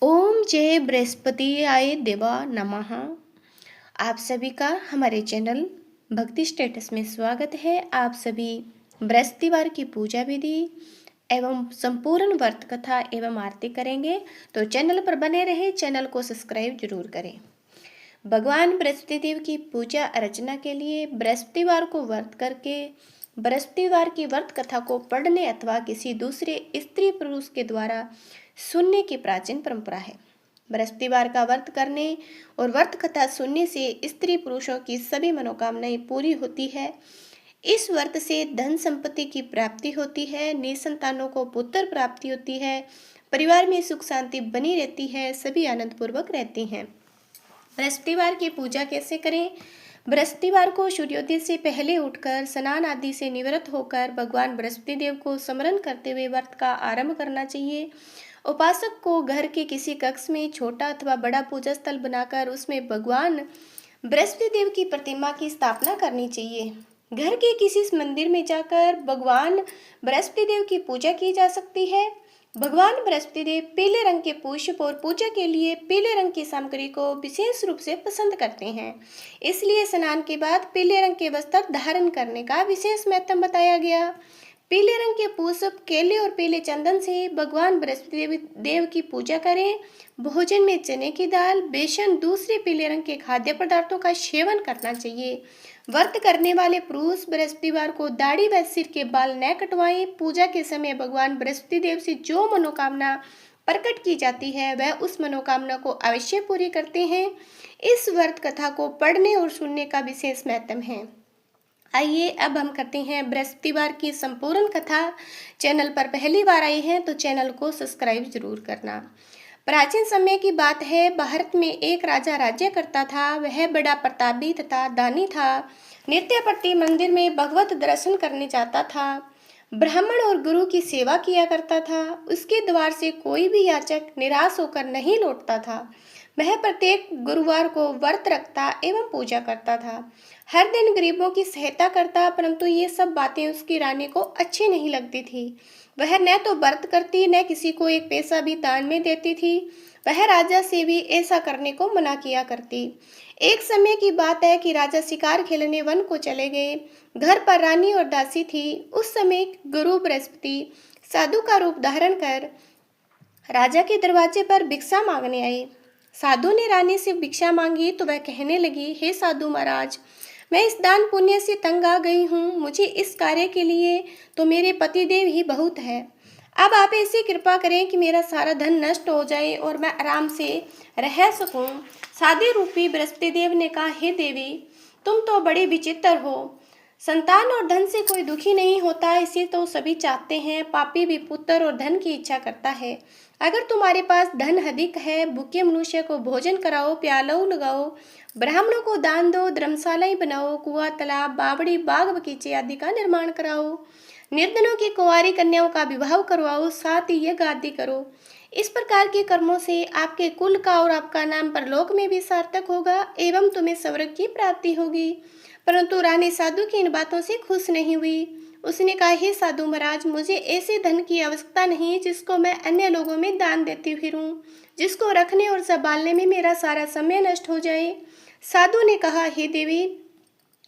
ओम जय बृहस्पति आय देवा नमः। आप सभी का हमारे चैनल भक्ति स्टेटस में स्वागत है। आप सभी बृहस्पतिवार की पूजा विधि एवं संपूर्ण व्रत कथा एवं आरती करेंगे, तो चैनल पर बने रहे। चैनल को सब्सक्राइब जरूर करें। भगवान बृहस्पति देव की पूजा अर्चना के लिए बृहस्पतिवार को व्रत करके बृहस्पतिवार की व्रत कथा को पढ़ने अथवा किसी दूसरे स्त्री पुरुष के द्वारा सुनने की प्राचीन परंपरा है। बृहस्पतिवार का व्रत करने और व्रत कथा सुनने से स्त्री पुरुषों की सभी मनोकामनाएं पूरी होती है। इस व्रत से धन संपत्ति की प्राप्ति होती है, निसंतानों को पुत्र प्राप्ति होती है, परिवार में सुख शांति बनी रहती है, सभी आनंद पूर्वक रहते हैं। बृहस्पतिवार की पूजा कैसे करें? बृहस्पतिवार को सूर्योदय से पहले उठकर स्नान आदि से निवृत्त होकर भगवान बृहस्पति देव को स्मरण करते हुए व्रत का आरंभ करना चाहिए। उपासक को घर के किसी कक्ष में छोटा अथवा बड़ा पूजा स्थल बनाकर उसमें भगवान बृहस्पति देव की प्रतिमा की स्थापना करनी चाहिए। घर के किसी मंदिर में जाकर भगवान बृहस्पति देव की पूजा की जा सकती है। भगवान बृहस्पति देव पीले रंग के पुष्प और पूजा के लिए पीले रंग की सामग्री को विशेष रूप से पसंद करते हैं, इसलिए स्नान के बाद पीले रंग के वस्त्र धारण करने का विशेष महत्व बताया गया। पीले रंग के पुष्प, केले और पीले चंदन से भगवान बृहस्पति देव की पूजा करें। भोजन में चने की दाल, बेसन, दूसरे पीले रंग के खाद्य पदार्थों का सेवन करना चाहिए। व्रत करने वाले पुरुष बृहस्पतिवार को दाढ़ी व सिर के बाल न कटवाएं। पूजा के समय भगवान बृहस्पति देव से जो मनोकामना प्रकट की जाती है वह उस मनोकामना को अवश्य पूरी करते हैं। इस व्रत कथा को पढ़ने और सुनने का विशेष महत्व है। आइए अब हम करते हैं बृहस्पतिवार की संपूर्ण कथा। चैनल पर पहली बार आए हैं तो चैनल को सब्सक्राइब जरूर करना। प्राचीन समय की बात है, भारत में एक राजा राज्य करता था। वह बड़ा प्रतापी तथा दानी था। नित्य प्रति मंदिर में भगवत दर्शन करने जाता था। ब्राह्मण और गुरु की सेवा किया करता था। उसके द्वार से कोई भी याचक निराश होकर नहीं लौटता था। वह प्रत्येक गुरुवार को व्रत रखता एवं पूजा करता था। हर दिन गरीबों की सहायता करता, परंतु ये सब बातें उसकी रानी को अच्छी नहीं लगती थी। वह न तो व्रत करती न किसी को एक पैसा भी दान में देती थी। वह राजा से भी ऐसा करने को मना किया करती। एक समय की बात है कि राजा शिकार खेलने वन को चले गए। घर पर रानी और दासी थी। उस समय गुरु बृहस्पति साधु का रूप धारण कर राजा के दरवाजे पर भिक्षा मांगने आए। साधु ने रानी से भिक्षा मांगी तो वह कहने लगी, हे साधु महाराज, मैं इस दान पुण्य से तंग आ गई हूँ। मुझे इस कार्य के लिए तो मेरे पतिदेव ही बहुत है। अब आप ऐसी कृपा करें कि मेरा सारा धन नष्ट हो जाए और मैं आराम से रह सकूं। साधु रूपी बृहस्पति देव ने कहा, हे देवी, तुम तो बड़े विचित्र हो। संतान और धन से कोई दुखी नहीं होता, इसे तो सभी चाहते हैं। पापी भी पुत्र और धन की इच्छा करता है। अगर तुम्हारे पास धन अधिक है, भूखे मनुष्य को भोजन कराओ, प्यालो लगाओ, ब्राह्मणों को दान दो, धर्मशालाएं बनाओ, कुआं, तालाब, बावड़ी, बाग बगीचे आदि का निर्माण कराओ, निर्धनों की कुंवारी कन्याओं का विवाह करवाओ, साथ ही यज्ञ आदि करो। इस प्रकार के कर्मों से आपके कुल का और आपका नाम परलोक में भी सार्थक होगा एवं तुम्हें स्वर्ग की प्राप्ति होगी। परंतु रानी साधु की इन बातों से खुश नहीं हुई। उसने कहा, हे साधु महाराज, मुझे ऐसे धन की आवश्यकता नहीं जिसको मैं अन्य लोगों में दान देती फिरूं, जिसको रखने और संभालने में मेरा सारा समय नष्ट हो जाए। साधु ने कहा, हे देवी,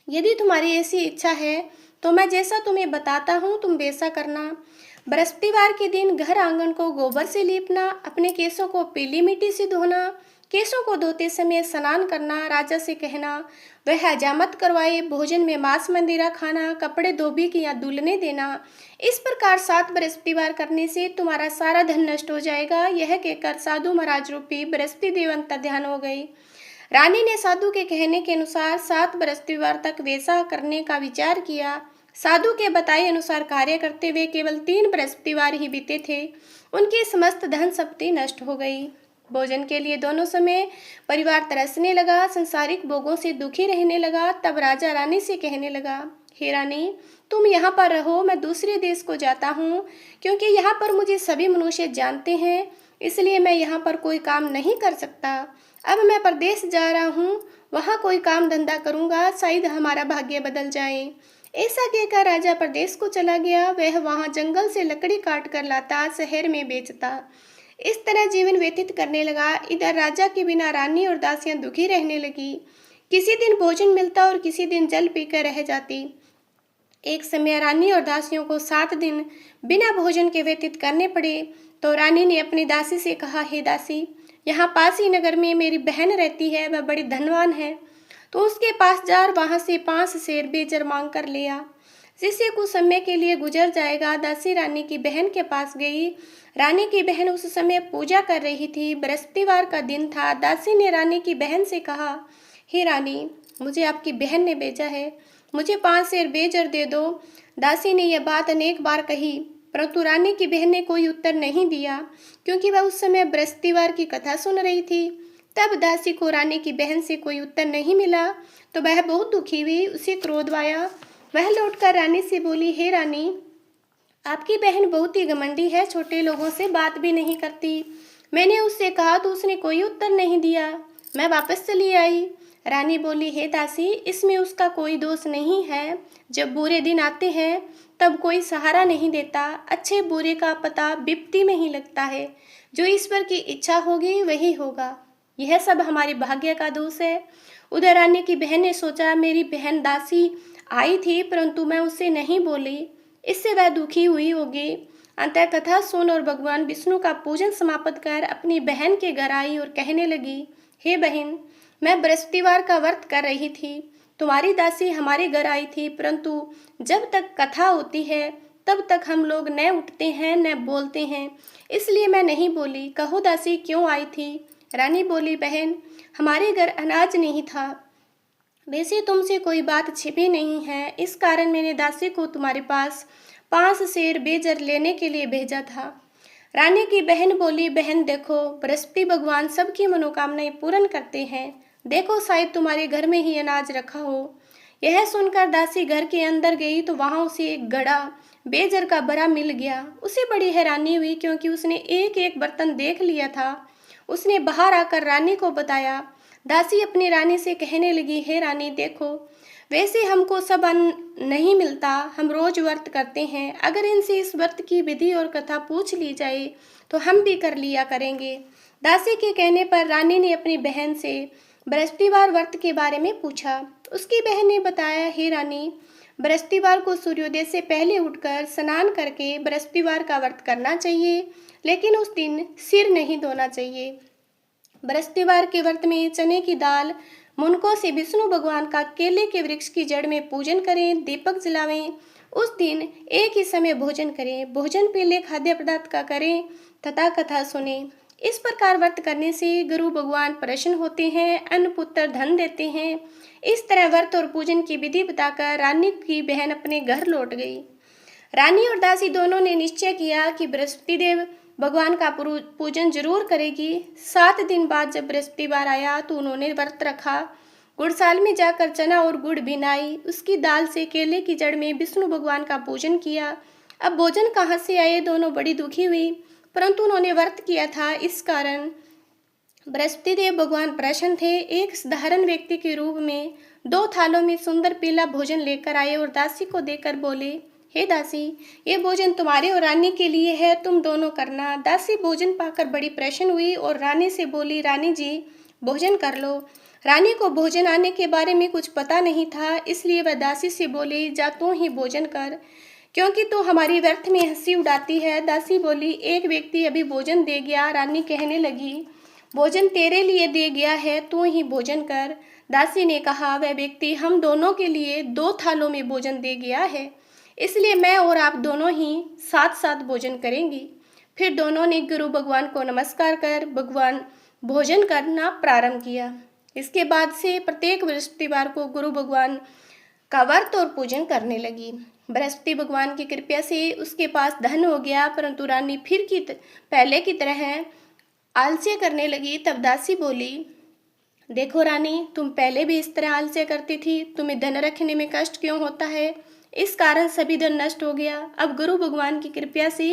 यदि तुम्हारी ऐसी इच्छा है तो मैं जैसा तुम्हें बताता हूँ तुम वैसा करना। बृहस्पतिवार के दिन घर आंगन को गोबर से लीपना, अपने केसों को पीली मिट्टी से धोना, केसों को धोते समय स्नान करना, राजा से कहना वह हजामत करवाए, भोजन में मांस मंदिरा खाना, कपड़े धोबी की या दुल्हने देना। इस प्रकार 7 बृहस्पतिवार करने से तुम्हारा सारा धन नष्ट हो जाएगा। यह कहकर साधु महाराज रूपी बृहस्पति देव अंतर्ध्यान हो गई। रानी ने साधु के कहने के अनुसार 7 बृहस्पतिवार तक वैसा करने का विचार किया। साधु के बताए अनुसार कार्य करते हुए केवल 3 बृहस्पतिवार ही बीते थे। उनकी समस्त धन संपत्ति नष्ट हो गई। भोजन के लिए दोनों समय परिवार तरसने लगा, संसारिक भोगों से दुखी रहने लगा। तब राजा रानी से कहने लगा, हे रानी, तुम यहाँ पर रहो, मैं दूसरे देश को जाता हूँ, क्योंकि यहाँ पर मुझे सभी मनुष्य जानते हैं, इसलिए मैं यहाँ पर कोई काम नहीं कर सकता। अब मैं परदेश जा रहा हूँ, वहाँ कोई काम धंधा करूँगा, शायद हमारा भाग्य बदल जाए। ऐसा कहकर राजा प्रदेश को चला गया। वह वहाँ जंगल से लकड़ी काट कर लाता, शहर में बेचता। इस तरह जीवन व्यतीत करने लगा। इधर राजा के बिना रानी और दासियां दुखी रहने लगी। किसी दिन भोजन मिलता और किसी दिन जल पीकर रह जाती। एक समय रानी और दासियों को 7 दिन बिना भोजन के व्यतीत करने पड़े। तो रानी ने अपनी दासी से कहा, हे दासी, यहाँ पास ही नगर में मेरी बहन रहती है, वह बड़ी धनवान है, तो उसके पास जा और वहाँ से 5 सेर बेजर मांग कर ले आ, जिससे कुछ समय के लिए गुजर जाएगा। दासी रानी की बहन के पास गई। रानी की बहन उस समय पूजा कर रही थी। बृहस्पतिवार का दिन था। दासी ने रानी की बहन से कहा, हे रानी, मुझे आपकी बहन ने भेजा है, मुझे 5 सेर बेजर दे दो। दासी ने यह बात अनेक बार कही, परंतु रानी की बहन ने कोई उत्तर नहीं दिया, क्योंकि वह उस समय बृहस्पतिवार की कथा सुन रही थी। तब दासी को रानी की बहन से कोई उत्तर नहीं मिला, तो वह बहुत दुखी हुई, उसे क्रोध आया। वह लौटकर रानी से बोली, हे रानी, आपकी बहन बहुत ही घमंडी है, छोटे लोगों से बात भी नहीं करती। मैंने उससे कहा तो उसने कोई उत्तर नहीं दिया, मैं वापस चली आई। रानी बोली, हे दासी, इसमें उसका कोई दोष नहीं है। जब बुरे दिन आते हैं तब कोई सहारा नहीं देता। अच्छे बुरे का पता विपत्ति में ही लगता है। जो ईश्वर की इच्छा होगी वही होगा। यह सब हमारे भाग्य का दोष है। उधर रानी की बहन ने सोचा, मेरी बहन दासी आई थी परंतु मैं उससे नहीं बोली, इससे वह दुखी हुई होगी। अंतः कथा सुन और भगवान विष्णु का पूजन समाप्त कर अपनी बहन के घर आई और कहने लगी, हे बहन, मैं बृहस्पतिवार का व्रत कर रही थी, तुम्हारी दासी हमारे घर आई थी, परंतु जब तक कथा होती है तब तक हम लोग न उठते हैं न बोलते हैं, इसलिए मैं नहीं बोली। कहो दासी, क्यों आई थी? रानी बोली, बहन, हमारे घर अनाज नहीं था। वैसे तुमसे कोई बात छिपी नहीं है, इस कारण मैंने दासी को तुम्हारे पास 5 सेर बेजर लेने के लिए भेजा था। रानी की बहन बोली, बहन देखो, बृहस्पति भगवान सबकी मनोकामनाएं पूर्ण करते हैं। देखो, शायद तुम्हारे घर में ही अनाज रखा हो। यह सुनकर दासी घर के अंदर गई तो वहां उसे एक गड़ा बेजर का बरा मिल गया। उसे बड़ी हैरानी हुई, क्योंकि उसने एक एक बर्तन देख लिया था। उसने बाहर आकर रानी को बताया। दासी अपनी रानी से कहने लगी, हे रानी, देखो, वैसे हमको सब अन्न नहीं मिलता, हम रोज व्रत करते हैं। अगर इनसे इस व्रत की विधि और कथा पूछ ली जाए तो हम भी कर लिया करेंगे। दासी के कहने पर रानी ने अपनी बहन से बृहस्पतिवार व्रत के बारे में पूछा। उसकी बहन ने बताया, हे रानी, बृहस्पतिवार को सूर्योदय से पहले उठकर स्नान करके बृहस्पतिवार का व्रत करना चाहिए, लेकिन उस दिन सिर नहीं धोना चाहिए। बृहस्पतिवार के व्रत में चने की दाल मुनकों से विष्णु भगवान का केले के वृक्ष की जड़ में पूजन करें, दीपक जलावें। उस दिन एक ही समय भोजन करें। भोजन पीले खाद्य पदार्थ का करें तथा कथा सुने। इस प्रकार व्रत करने से गुरु भगवान प्रसन्न होते हैं, अन्न पुत्र धन देते हैं। इस तरह व्रत और पूजन की विधि बताकर रानी की बहन अपने घर लौट गई। रानी और दासी दोनों ने निश्चय किया कि बृहस्पति देव भगवान का पूजन जरूर करेगी। 7 दिन बाद जब बृहस्पतिवार आया तो उन्होंने व्रत रखा। गुड़साल में जाकर चना और गुड़ भिनाई, उसकी दाल से केले की जड़ में विष्णु भगवान का पूजन किया। अब भोजन कहाँ से आए? दोनों बड़ी दुखी हुई, परंतु उन्होंने व्रत किया था, इस कारण बृहस्पति देव भगवान प्रसन्न थे। एक साधारण व्यक्ति के रूप में 2 थालों में सुंदर पीला भोजन लेकर आए और दासी को देकर बोले, हे दासी, ये भोजन तुम्हारे और रानी के लिए है, तुम दोनों करना। दासी भोजन पाकर बड़ी प्रसन्न हुई और रानी से बोली, रानी जी, भोजन कर लो। रानी को भोजन आने के बारे में कुछ पता नहीं था, इसलिए वह दासी से बोली, जा तू ही भोजन कर, क्योंकि तू हमारी व्यर्थ में हंसी उड़ाती है। दासी बोली, एक व्यक्ति अभी भोजन दे गया। रानी कहने लगी, भोजन तेरे लिए दे गया है, तू ही भोजन कर। दासी ने कहा, वह व्यक्ति हम दोनों के लिए 2 थालों में भोजन दे गया है, इसलिए मैं और आप दोनों ही साथ साथ भोजन करेंगी। फिर दोनों ने गुरु भगवान को नमस्कार कर भगवान भोजन करना प्रारंभ किया। इसके बाद से प्रत्येक बृहस्पतिवार को गुरु भगवान का व्रत और पूजन करने लगी। बृहस्पति भगवान की कृपा से उसके पास धन हो गया, परंतु रानी फिर पहले की तरह आलस्य करने लगी। तब दासी बोली, देखो रानी, तुम पहले भी इस तरह आलस्य करती थी, तुम्हें धन रखने में कष्ट क्यों होता है? इस कारण सभी धन नष्ट हो गया। अब गुरु भगवान की कृपा से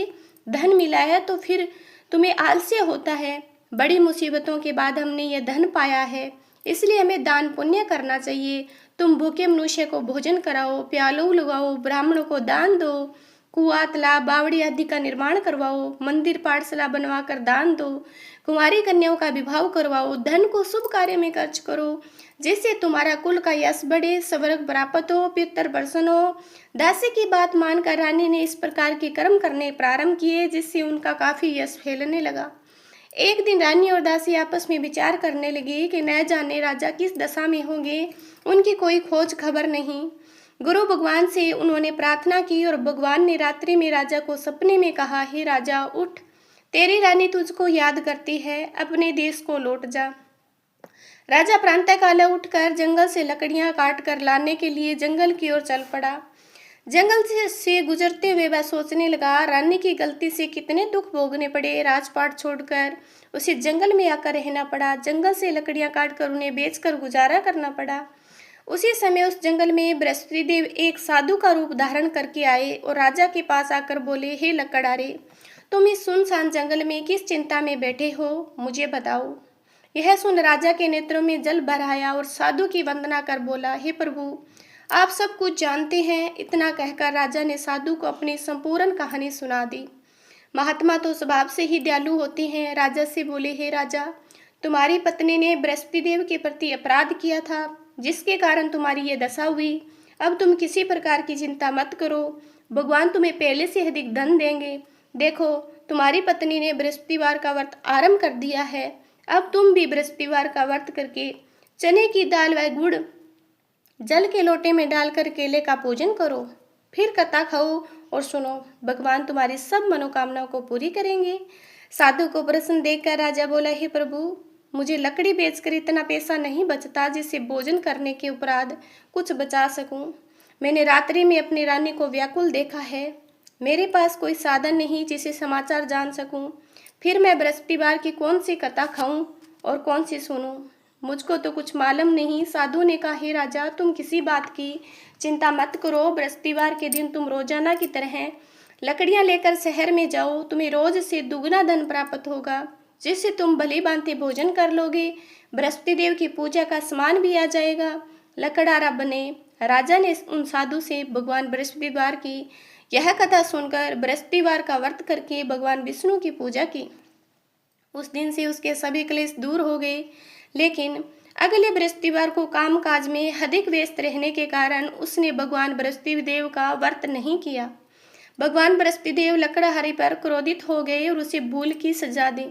धन मिला है तो फिर तुम्हें आलस्य होता है। बड़ी मुसीबतों के बाद हमने यह धन पाया है, इसलिए हमें दान पुण्य करना चाहिए। तुम भूखे मनुष्य को भोजन कराओ, प्यालों लगाओ, ब्राह्मणों को दान दो, कुआं, तालाब, बावड़ी आदि का निर्माण करवाओ, मंदिर पाठशाला बनवा कर दान दो, कुंवारी कन्याओं का विवाह करवाओ, धन को शुभ कार्य में खर्च करो, जिससे तुम्हारा कुल का यश बढ़े, स्वर्ग प्राप्त हो, पितर प्रसन्न हो। दासी की बात मानकर रानी ने इस प्रकार के कर्म करने प्रारंभ किए, जिससे उनका काफी यश फैलने लगा। एक दिन रानी और दासी आपस में विचार करने लगी कि न जाने राजा किस दशा में होंगे, उनकी कोई खोज खबर नहीं। गुरु भगवान से उन्होंने प्रार्थना की और भगवान ने रात्रि में राजा को सपने में कहा, हे राजा उठ, तेरी रानी तुझको याद करती है, अपने देश को लौट जा। राजा प्रातःकाल उठकर जंगल से लकड़ियां काट कर लाने के लिए जंगल की ओर चल पड़ा। जंगल से गुजरते हुए वह सोचने लगा, रानी की गलती से कितने दुख भोगने पड़े, राजपाट छोड़कर उसे जंगल में आकर रहना पड़ा, जंगल से लकड़ियां काटकर उन्हें बेचकर गुजारा करना पड़ा। उसी समय उस जंगल में बृहस्पति देव एक साधु का रूप धारण करके आए और राजा के पास आकर बोले, हे लकड़हारे, तुम इस सुनसान जंगल में किस चिंता में बैठे हो, मुझे बताओ। यह सुन राजा के नेत्रों में जल भर आया और साधु की वंदना कर बोला, हे प्रभु, आप सब कुछ जानते हैं। इतना कहकर राजा ने साधु को अपनी संपूर्ण कहानी सुना दी। महात्मा तो स्वभाव से ही दयालु होते हैं। राजा से बोले, हे राजा, तुम्हारी पत्नी ने बृहस्पति देव के प्रति अपराध किया था, जिसके कारण तुम्हारी ये दशा हुई। अब तुम किसी प्रकार की चिंता मत करो, भगवान तुम्हें पहले से अधिक धन देंगे। देखो, तुम्हारी पत्नी ने बृहस्पतिवार का व्रत आरंभ कर दिया है। अब तुम भी बृहस्पतिवार का व्रत करके चने की दाल व गुड़ जल के लोटे में डालकर केले का पूजन करो, फिर कथा खाओ और सुनो, भगवान तुम्हारी सब मनोकामनाओं को पूरी करेंगे। साधु को प्रसन्न देखकर राजा बोला, हे प्रभु, मुझे लकड़ी बेचकर इतना पैसा नहीं बचता जिससे भोजन करने के उपरांत कुछ बचा सकूं। मैंने रात्रि में अपनी रानी को व्याकुल देखा है। मेरे पास कोई साधन नहीं जिसे समाचार जान सकूं। फिर मैं बृहस्पतिवार की कौन सी कथा खाऊं और कौन सी सुनूं? मुझको तो कुछ मालूम नहीं। साधु ने कहा, हे राजा, तुम किसी बात की चिंता मत करो। बृहस्पतिवार के दिन तुम रोजाना की तरह लकड़ियां लेकर शहर में जाओ, तुम्हें रोज से दुगना धन प्राप्त होगा, जिससे तुम भली भांति भोजन कर लोगे। बृहस्पति देव की पूजा का सामान भी आ जाएगा। लकड़हारा बने। राजा ने उन साधु से भगवान बृहस्पतिवार की यह कथा सुनकर बृहस्पतिवार का व्रत करके भगवान विष्णु की पूजा की। उस दिन से उसके सभी क्लेश दूर हो गए। लेकिन अगले बृहस्पतिवार को कामकाज में अधिक व्यस्त रहने के कारण उसने भगवान बृहस्पति देव का व्रत नहीं किया। भगवान बृहस्पति देव लकड़हारे पर क्रोधित हो गए और उसे भूल की सजा दी।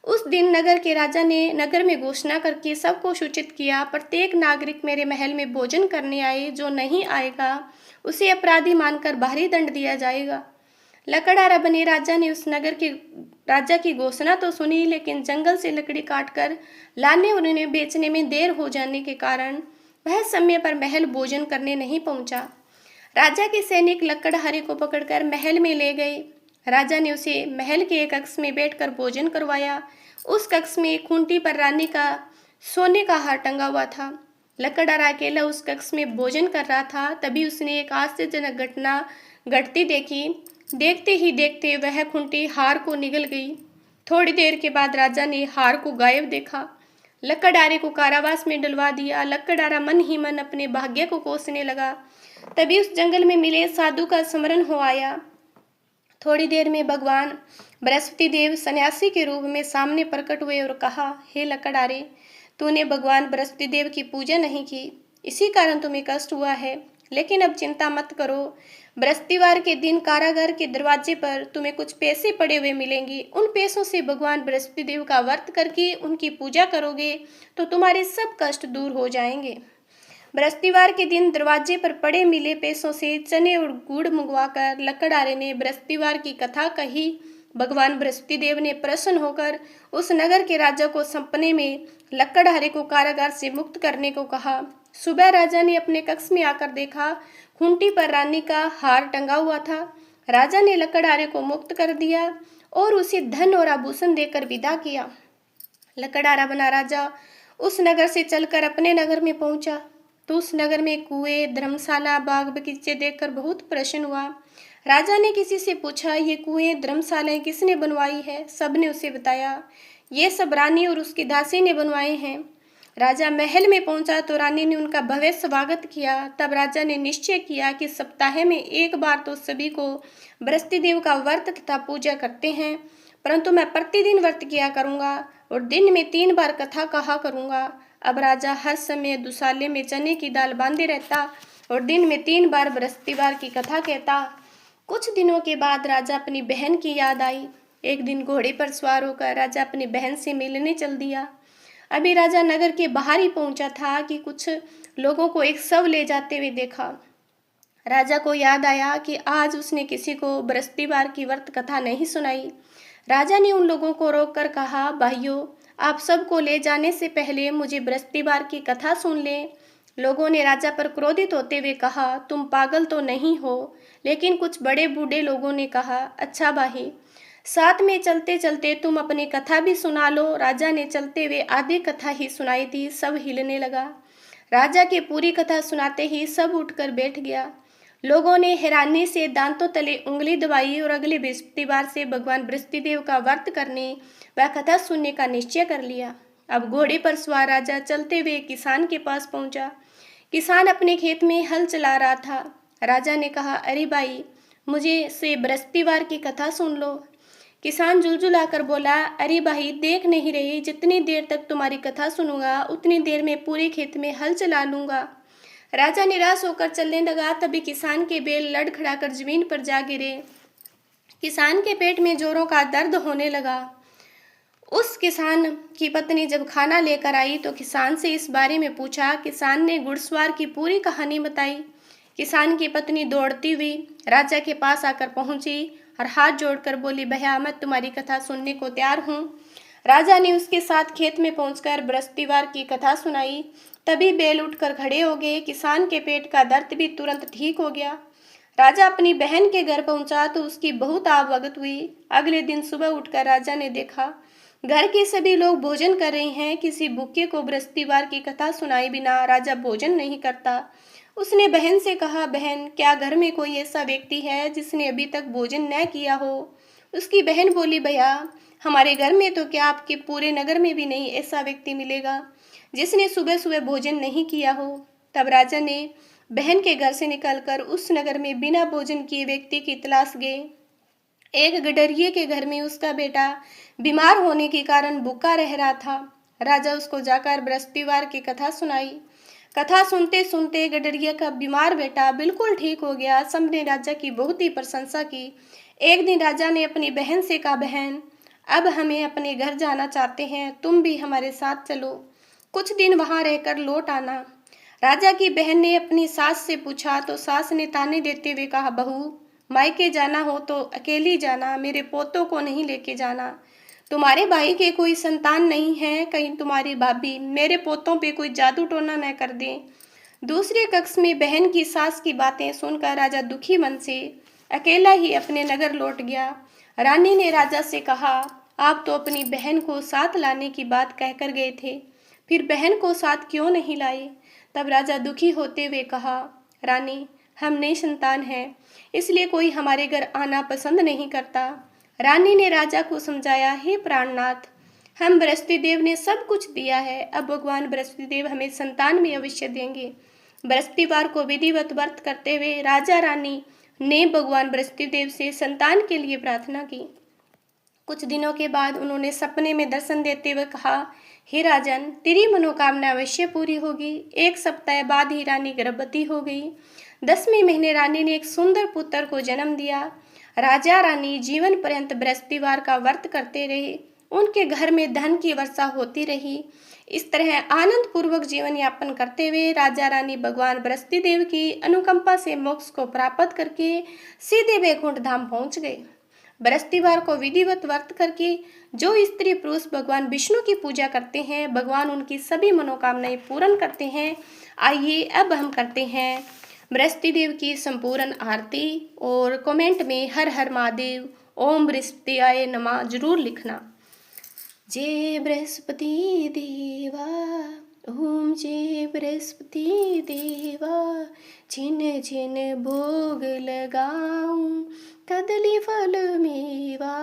उस दिन नगर के राजा ने नगर में घोषणा करके सबको सूचित किया, प्रत्येक नागरिक मेरे महल में भोजन करने आए, जो नहीं आएगा उसे अपराधी मानकर भारी दंड दिया जाएगा। लकड़हारा बने राजा ने उस नगर के राजा की घोषणा तो सुनी, लेकिन जंगल से लकड़ी काटकर लाने और उन्हें बेचने में देर हो जाने के कारण वह समय पर महल भोजन करने नहीं पहुंचा। राजा के सैनिक लकड़हारे को पकड़कर महल में ले गए। राजा ने उसे महल के एक कक्ष में बैठकर भोजन करवाया। उस कक्ष में एक खूंटी पर रानी का सोने का हार टंगा हुआ था। लकड़हारा अकेला उस कक्ष में भोजन कर रहा था। तभी उसने एक आश्चर्यजनक घटना घटती देखी। देखते ही देखते वह खूंटी हार को निगल गई। थोड़ी देर के बाद राजा ने हार को गायब देखा। लकड़हारे को कारावास में डलवा दिया। लकड़हारा मन ही मन अपने भाग्य को कोसने लगा। तभी उस जंगल में मिले साधु का स्मरण हो आया। थोड़ी देर में भगवान बृहस्पति देव सन्यासी के रूप में सामने प्रकट हुए और कहा, हे लकड़हारे, तूने भगवान बृहस्पति देव की पूजा नहीं की, इसी कारण तुम्हें कष्ट हुआ है। लेकिन अब चिंता मत करो। बृहस्पतिवार के दिन कारागार के दरवाजे पर तुम्हें कुछ पैसे पड़े हुए मिलेंगे। उन पैसों से भगवान बृहस्पति देव का व्रत करके उनकी पूजा करोगे तो तुम्हारे सब कष्ट दूर हो जाएंगे। बृहस्पतिवार के दिन दरवाजे पर पड़े मिले पैसों से चने और गुड़ मंगवाकर लकड़हारे ने बृहस्पतिवार की कथा कही। भगवान बृहस्पति देव ने प्रसन्न होकर उस नगर के राजा को सपने में लकड़हारे को कारागार से मुक्त करने को कहा। सुबह राजा ने अपने कक्ष में आकर देखा, खूंटी पर रानी का हार टंगा हुआ था। राजा ने लकड़हारे को मुक्त कर दिया और उसे धन और आभूषण देकर विदा किया। लकड़हारा बना राजा उस नगर से चलकर अपने नगर में पहुंचा तो उस नगर में कुएं, धर्मशाला, बाग बगीचे देखकर बहुत प्रसन्न हुआ। राजा ने किसी से पूछा, ये कुएं, धर्मशालाएं किसने बनवाई है? सबने उसे बताया, ये सब रानी और उसकी दासी ने बनवाए हैं। राजा महल में पहुंचा तो रानी ने उनका भव्य स्वागत किया। तब राजा ने निश्चय किया कि सप्ताह में एक बार तो सभी को बृहस्पति देव का व्रत तथा पूजा करते हैं, परंतु मैं प्रतिदिन व्रत किया करूंगा और दिन में 3 बार कथा कहा करूंगा। अब राजा हर समय दुसाले में चने की दाल बांधे रहता और दिन में 3 बार बृहस्पतिवार की कथा कहता। कुछ दिनों के बाद राजा अपनी बहन की याद आई। एक दिन घोड़े पर सवार होकर राजा अपनी बहन से मिलने चल दिया। अभी राजा नगर के बाहर ही पहुंचा था कि कुछ लोगों को एक शव ले जाते हुए देखा। राजा को याद आया कि आज उसने किसी को बृहस्पतिवार की व्रत कथा नहीं सुनाई। राजा ने उन लोगों को रोककर कहा, भाइयों, आप सबको ले जाने से पहले मुझे बृहस्पतिवार की कथा सुन लें। लोगों ने राजा पर क्रोधित होते हुए कहा, तुम पागल तो नहीं हो? लेकिन कुछ बड़े बूढ़े लोगों ने कहा, अच्छा भाई, साथ में चलते चलते तुम अपनी कथा भी सुना लो। राजा ने चलते हुए आधी कथा ही सुनाई थी। सब हिलने लगा। राजा की पूरी कथा सुनाते ही सब उठकर बैठ गया। लोगों ने हैरानी से दांतों तले उंगली दबाई और अगले बृहस्पतिवार से भगवान बृहस्पति देव का व्रत करने व कथा सुनने का निश्चय कर लिया। अब घोड़े पर सवार राजा चलते हुए किसान के पास पहुंचा। किसान अपने खेत में हल चला रहा था। राजा ने कहा, अरे भाई, मुझे से बृहस्पतिवार की कथा सुन लो। किसान जुलजुलाकर बोला, अरे भाई, देख नहीं रही, जितनी देर तक तुम्हारी कथा सुनूंगा उतनी देर में पूरे खेत में हल चला लूंगा। राजा निराश होकर चलने लगा। तभी किसान के बैल लड़खड़ाकर जमीन पर जा गिरे। किसान के पेट में जोरों का दर्द होने लगा। उस किसान की पत्नी जब खाना लेकर आई तो किसान से इस बारे में पूछा। किसान ने घुड़सवार की पूरी कहानी बताई। किसान की पत्नी दौड़ती हुई राजा के पास आकर पहुंची और हाथ जोड़कर बोली, भैया, मैं तुम्हारी कथा सुनने को तैयार हूँ। राजा ने उसके साथ खेत में पहुंचकर बृहस्पतिवार की कथा सुनाई। तभी बैल उठकर खड़े हो गए। किसान के पेट का दर्द भी तुरंत ठीक हो गया। राजा अपनी बहन के घर पहुंचा तो उसकी बहुत आवभगत हुई। अगले दिन सुबह उठकर राजा ने देखा घर के सभी लोग भोजन कर रहे हैं। किसी भूखे को बृहस्पतिवार की कथा सुनाए बिना राजा भोजन नहीं करता। उसने बहन से कहा, बहन, क्या घर में कोई ऐसा व्यक्ति है जिसने अभी तक भोजन न किया हो? उसकी बहन बोली, भैया, हमारे घर में तो क्या, आपके पूरे नगर में भी नहीं ऐसा व्यक्ति मिलेगा जिसने सुबह सुबह भोजन नहीं किया हो। तब राजा ने बहन के घर से निकलकर उस नगर में बिना भोजन किए व्यक्ति की तलाश गए। एक गडरिये के घर में उसका बेटा बीमार होने के कारण भूखा रह रहा था। राजा उसको जाकर बृहस्पतिवार की कथा सुनाई। कथा सुनते सुनते गडरिया का बीमार बेटा बिल्कुल ठीक हो गया। सबने राजा की बहुत ही प्रशंसा की। एक दिन राजा ने अपनी बहन से कहा, बहन, अब हमें अपने घर जाना चाहते हैं, तुम भी हमारे साथ चलो, कुछ दिन वहां रहकर लौट आना। राजा की बहन ने अपनी सास से पूछा तो सास ने ताने देते हुए कहा, बहू, मायके जाना हो तो अकेली जाना, मेरे पोतों को नहीं लेके जाना। तुम्हारे भाई के कोई संतान नहीं है, कहीं तुम्हारी भाभी मेरे पोतों पे कोई जादू टोना न कर दे। दूसरे कक्ष में बहन की सास की बातें सुनकर राजा दुखी मन से अकेला ही अपने नगर लौट गया। रानी ने राजा से कहा, आप तो अपनी बहन को साथ लाने की बात कहकर गए थे, फिर बहन को साथ क्यों नहीं लाए? तब राजा दुखी होते हुए कहा, रानी, हम निसंतान हैं, इसलिए कोई हमारे घर आना पसंद नहीं करता। रानी ने राजा को समझाया, हे प्राणनाथ, हम बृहस्पति देव ने सब कुछ दिया है, अब भगवान बृहस्पति देव हमें संतान भी अवश्य देंगे। बृहस्पतिवार को विधिवत व्रत करते हुए राजा रानी ने भगवान बृहस्पति देव से संतान के लिए प्रार्थना की। कुछ दिनों के बाद उन्होंने सपने में दर्शन देते हुए कहा, हे राजन, तेरी मनोकामना अवश्य पूरी होगी। 1 सप्ताह बाद ही रानी गर्भवती हो गई। 10वें महीने रानी ने एक सुंदर पुत्र को जन्म दिया। राजा रानी जीवन पर्यंत बृहस्पतिवार का व्रत करते रहे। उनके घर में धन की वर्षा होती रही। इस तरह आनंद पूर्वक जीवन यापन करते हुए राजा रानी भगवान बृहस्पति देव की अनुकंपा से मोक्ष को प्राप्त करके सीधे वैकुंठ धाम पहुंच गए। बृहस्पतिवार को विधिवत व्रत करके जो स्त्री पुरुष भगवान विष्णु की पूजा करते हैं, भगवान उनकी सभी मनोकामनाएं पूर्ण करते हैं। आइए अब हम करते हैं बृहस्पति देव की संपूर्ण आरती और कमेंट में हर हर महादेव, ओम बृहस्पतियाय नमः जरूर लिखना। जय बृहस्पति देवा, ओम जय बृहस्पति देवा, छिन छिन भोग लगाऊं कदली फल मेवा।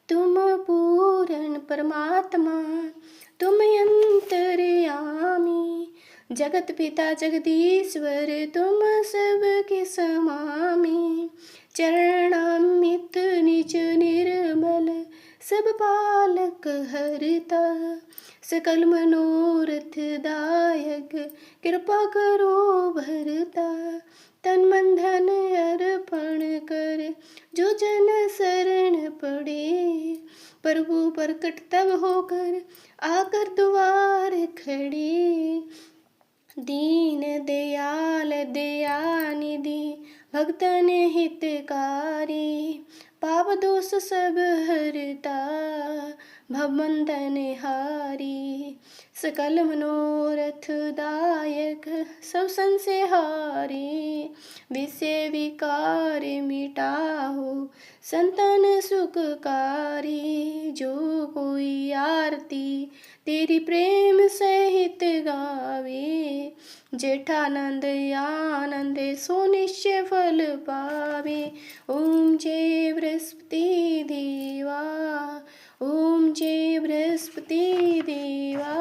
तुम पूर्ण परमात्मा, तुम अंतर्यामी, जगत पिता जगदीश्वर तुम सबके समामी, चरणामृत निज निर्मल सब पालक हरता, सकल मनोरथ दायक कृपा करो भरता, तन मन धन अर्पण कर जो जन शरण पड़े, प्रभु प्रकट तब होकर आकर द्वार खड़े, दीन दयाल दयानिधि भक्तन हितकारी, पाप दोष सब हरता भवबंधन हारी, सकल मनोरथ दायक सब संशयहारी, विषय विकार मिटाहो संतन सुखकारी, जो कोई आरती तेरी प्रेम सहित गावे, जेठानंद आनंद सो निश्चय फल पावे। ओम जय बृहस्पति देवा, ओम जय बृहस्पति देवा।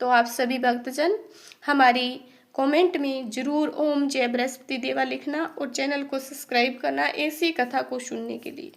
तो आप सभी भक्तजन हमारी कमेंट में जरूर ओम जय बृहस्पति देवा लिखना और चैनल को सब्सक्राइब करना ऐसी कथा को सुनने के लिए।